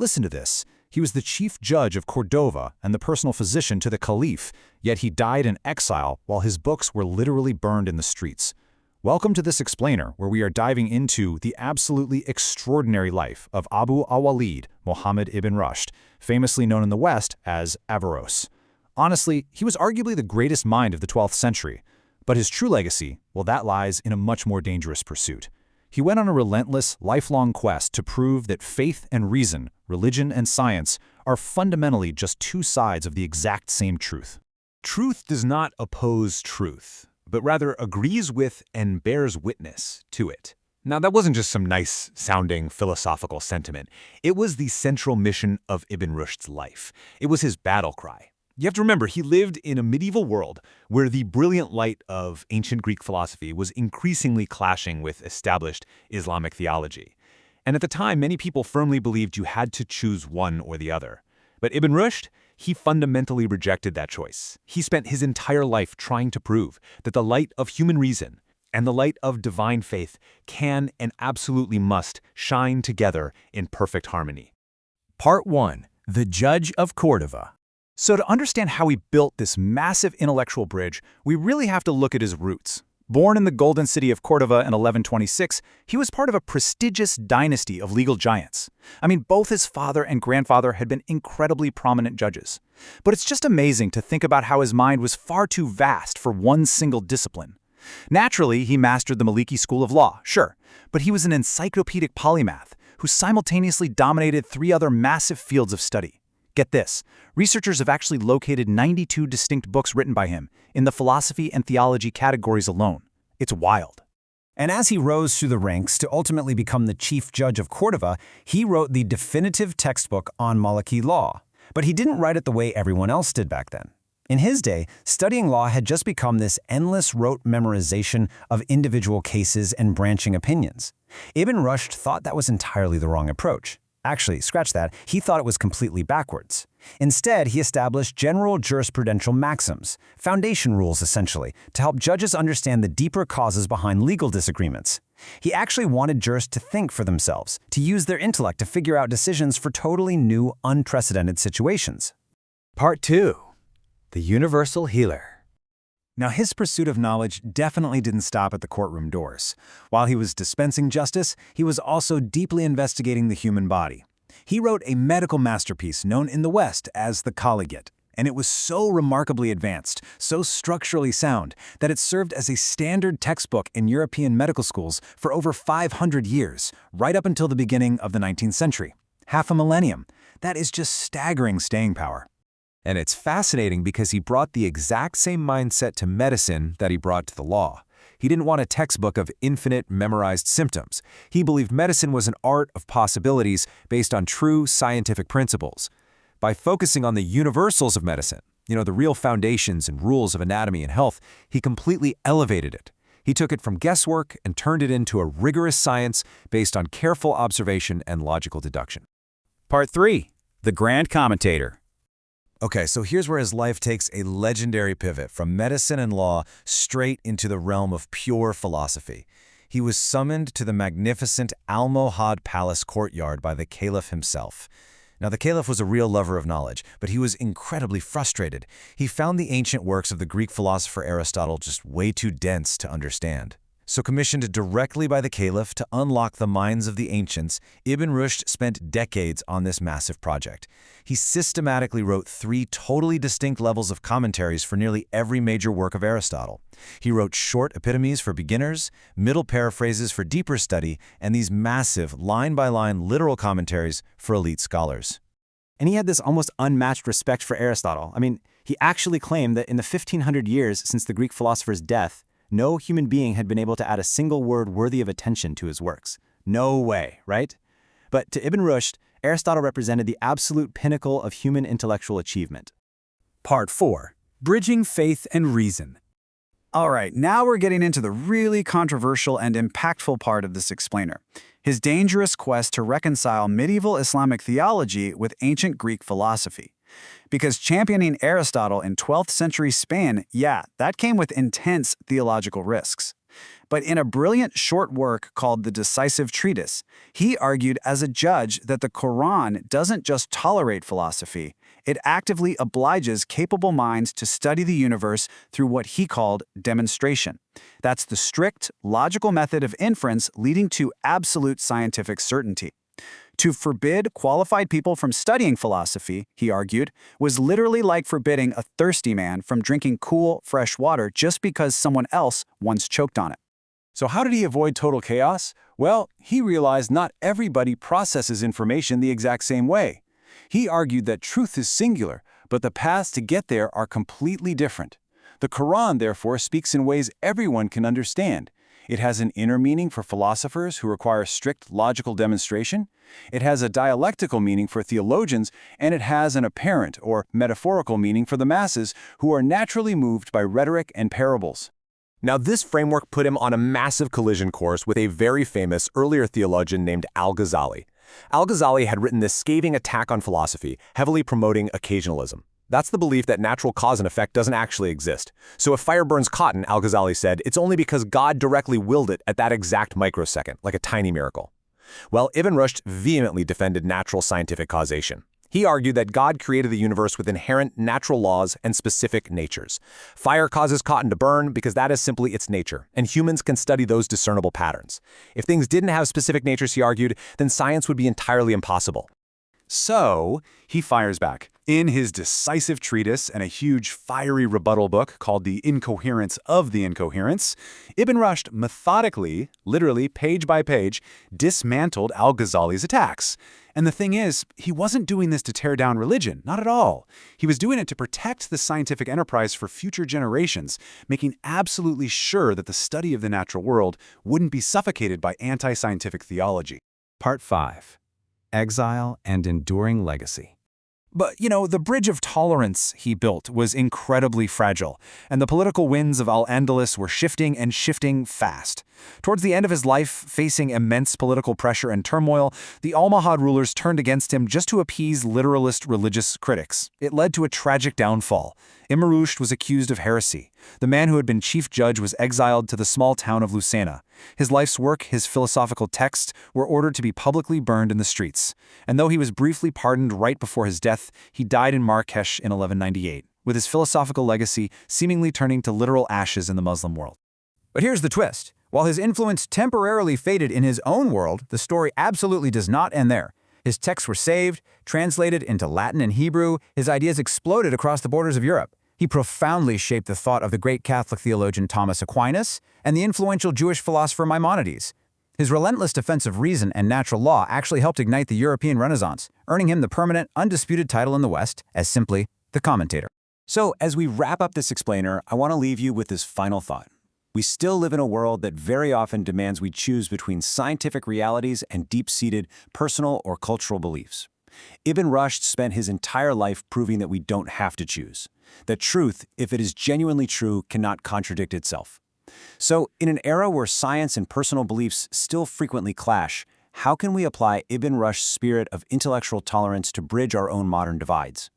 Listen to this. He was the Chief Judge of Cordova and the personal physician to the Caliph, yet he died in exile while his books were literally burned in the streets. Welcome to this explainer, where we are diving into the absolutely extraordinary life of Abu al-Walid Muhammad ibn Rushd, famously known in the West as Averroes. Honestly, he was arguably the greatest mind of the 12th century, but his true legacy, well, that lies in a much more dangerous pursuit. He went on a relentless, lifelong quest to prove that faith and reason, religion and science, are fundamentally just two sides of the exact same truth. Truth does not oppose truth, but rather agrees with and bears witness to it. Now, that wasn't just some nice-sounding philosophical sentiment. It was the central mission of Ibn Rushd's life. It was his battle cry. You have to remember, he lived in a medieval world where the brilliant light of ancient Greek philosophy was increasingly clashing with established Islamic theology. And at the time, many people firmly believed you had to choose one or the other. But Ibn Rushd, he fundamentally rejected that choice. He spent his entire life trying to prove that the light of human reason and the light of divine faith can and absolutely must shine together in perfect harmony. Part 1. The Judge of Cordova. So to understand how he built this massive intellectual bridge, we really have to look at his roots. Born in the golden city of Cordova in 1126, he was part of a prestigious dynasty of legal giants. I mean, both his father and grandfather had been incredibly prominent judges. But it's just amazing to think about how his mind was far too vast for one single discipline. Naturally, he mastered the Maliki school of law, sure, but he was an encyclopedic polymath who simultaneously dominated 3 other massive fields of study. Get this, researchers have actually located 92 distinct books written by him in the philosophy and theology categories alone. It's wild. And as he rose through the ranks to ultimately become the Chief Judge of Cordova, he wrote the definitive textbook on Maliki law. But he didn't write it the way everyone else did back then. In his day, studying law had just become this endless rote memorization of individual cases and branching opinions. Ibn Rushd thought that was entirely the wrong approach. Actually, scratch that, he thought it was completely backwards. Instead, he established general jurisprudential maxims, foundation rules essentially, to help judges understand the deeper causes behind legal disagreements. He actually wanted jurists to think for themselves, to use their intellect to figure out decisions for totally new, unprecedented situations. Part 2. The Universal Healer. Now, his pursuit of knowledge definitely didn't stop at the courtroom doors. While he was dispensing justice, he was also deeply investigating the human body. He wrote a medical masterpiece known in the West as the Collegiate, and it was so remarkably advanced, so structurally sound, that it served as a standard textbook in European medical schools for over 500 years, right up until the beginning of the 19th century. Half a millennium. That is just staggering staying power. And it's fascinating because he brought the exact same mindset to medicine that he brought to the law. He didn't want a textbook of infinite memorized symptoms. He believed medicine was an art of possibilities based on true scientific principles. By focusing on the universals of medicine, the real foundations and rules of anatomy and health, he completely elevated it. He took it from guesswork and turned it into a rigorous science based on careful observation and logical deduction. Part 3. The Grand Commentator. Okay, so here's where his life takes a legendary pivot from medicine and law straight into the realm of pure philosophy. He was summoned to the magnificent Almohad Palace courtyard by the Caliph himself. Now, the Caliph was a real lover of knowledge, but he was incredibly frustrated. He found the ancient works of the Greek philosopher Aristotle just way too dense to understand. So commissioned directly by the Caliph to unlock the minds of the ancients, Ibn Rushd spent decades on this massive project. He systematically wrote 3 totally distinct levels of commentaries for nearly every major work of Aristotle. He wrote short epitomes for beginners, middle paraphrases for deeper study, and these massive, line-by-line literal commentaries for elite scholars. And he had this almost unmatched respect for Aristotle. I mean, he actually claimed that in the 1500 years since the Greek philosopher's death, no human being had been able to add a single word worthy of attention to his works. No way, right? But to Ibn Rushd, Aristotle represented the absolute pinnacle of human intellectual achievement. Part 4. Bridging Faith and Reason. All right, now we're getting into the really controversial and impactful part of this explainer. His dangerous quest to reconcile medieval Islamic theology with ancient Greek philosophy. Because championing Aristotle in 12th century Spain, that came with intense theological risks. But in a brilliant short work called The Decisive Treatise, he argued as a judge that the Quran doesn't just tolerate philosophy, it actively obliges capable minds to study the universe through what he called demonstration. That's the strict, logical method of inference leading to absolute scientific certainty. To forbid qualified people from studying philosophy, he argued, was literally like forbidding a thirsty man from drinking cool, fresh water just because someone else once choked on it. So how did he avoid total chaos? Well, he realized not everybody processes information the exact same way. He argued that truth is singular, but the paths to get there are completely different. The Quran, therefore, speaks in ways everyone can understand. It has an inner meaning for philosophers who require strict logical demonstration. It has a dialectical meaning for theologians, and it has an apparent or metaphorical meaning for the masses who are naturally moved by rhetoric and parables. Now, this framework put him on a massive collision course with a very famous earlier theologian named Al-Ghazali. Al-Ghazali had written this scathing attack on philosophy, heavily promoting occasionalism. That's the belief that natural cause and effect doesn't actually exist. So if fire burns cotton, Al-Ghazali said, it's only because God directly willed it at that exact microsecond, like a tiny miracle. Well, Ibn Rushd vehemently defended natural scientific causation. He argued that God created the universe with inherent natural laws and specific natures. Fire causes cotton to burn because that is simply its nature, and humans can study those discernible patterns. If things didn't have specific natures, he argued, then science would be entirely impossible. So, he fires back. In his decisive treatise and a huge fiery rebuttal book called The Incoherence of the Incoherence, Ibn Rushd methodically, literally page by page, dismantled Al-Ghazali's attacks. And the thing is, he wasn't doing this to tear down religion, not at all. He was doing it to protect the scientific enterprise for future generations, making absolutely sure that the study of the natural world wouldn't be suffocated by anti-scientific theology. Part 5. Exile and Enduring Legacy. But, the bridge of tolerance he built was incredibly fragile, and the political winds of Al-Andalus were shifting and shifting fast. Towards the end of his life, facing immense political pressure and turmoil, the Almohad rulers turned against him just to appease literalist religious critics. It led to a tragic downfall. Ibn Rushd was accused of heresy. The man who had been chief judge was exiled to the small town of Lucena. His life's work, his philosophical texts, were ordered to be publicly burned in the streets. And though he was briefly pardoned right before his death, he died in Marrakesh in 1198, with his philosophical legacy seemingly turning to literal ashes in the Muslim world. But here's the twist. While his influence temporarily faded in his own world, the story absolutely does not end there. His texts were saved, translated into Latin and Hebrew, his ideas exploded across the borders of Europe. He profoundly shaped the thought of the great Catholic theologian Thomas Aquinas and the influential Jewish philosopher Maimonides. His relentless defense of reason and natural law actually helped ignite the European Renaissance, earning him the permanent, undisputed title in the West as simply the commentator. So, as we wrap up this explainer, I want to leave you with this final thought. We still live in a world that very often demands we choose between scientific realities and deep-seated personal or cultural beliefs. Ibn Rushd spent his entire life proving that we don't have to choose. That truth, if it is genuinely true, cannot contradict itself. So, in an era where science and personal beliefs still frequently clash, how can we apply Ibn Rushd's spirit of intellectual tolerance to bridge our own modern divides?